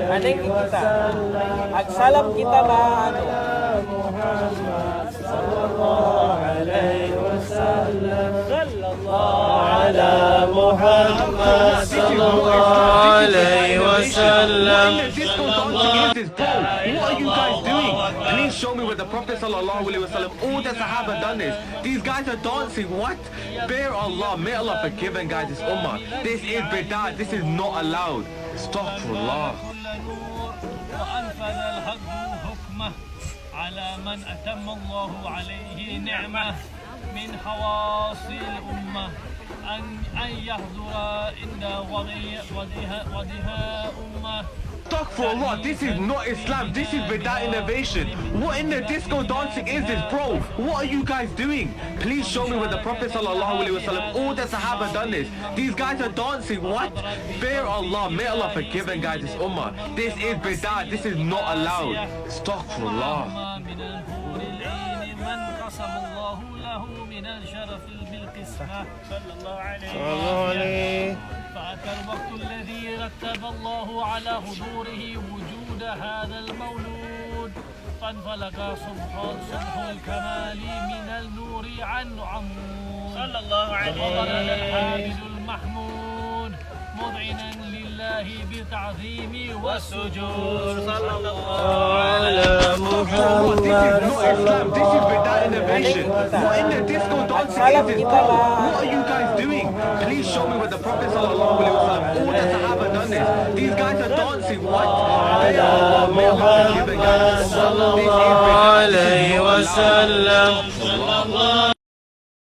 Aneng kita. Agsalam kita na ano. على محمد صلى الله عليه وسلم. What are you guys doing? Please show me where the Prophet sallallahu alaihi wasallam, all the Sahaba done this. These guys are dancing. What? Bear Allah, may Allah forgive and guide this ummah. This is bid'ah. This is not allowed. Astaghfirullah. وأنفذ الحق حكمه على من أتم الله عليه نعمه من خواص الأمة أن يحضر عند وضعها أمة. Astaghfirullah, this is not Islam. This is bid'ah innovation. What in the disco dancing is this, bro? What are you guys doing? Please show me where the Prophet sallallahu alaihi wasallam, all the Sahaba done this. These guys are dancing. What? Fear Allah, may Allah forgive and guide this ummah. This is bid'ah. This is not allowed. Astaghfirullah. فأتى الوقت الذي رتب الله على حضوره وجود هذا المولود فانفلق صبح الكمال من النور عن عمود صلى الله عليه وسلم الحامد المحمود مذعنا لله بالتعظيم والسجود صلى الله على محمد. This is bid'ah innovation. What in the disco dancing is this, bro? What are you guys doing? Please show me where the Prophet sallallahu alaihi wasallam, all the Sahaba done this. These guys are dancing. What? May Allah forgive and guide us. This is bid'ah. عليه وسلم.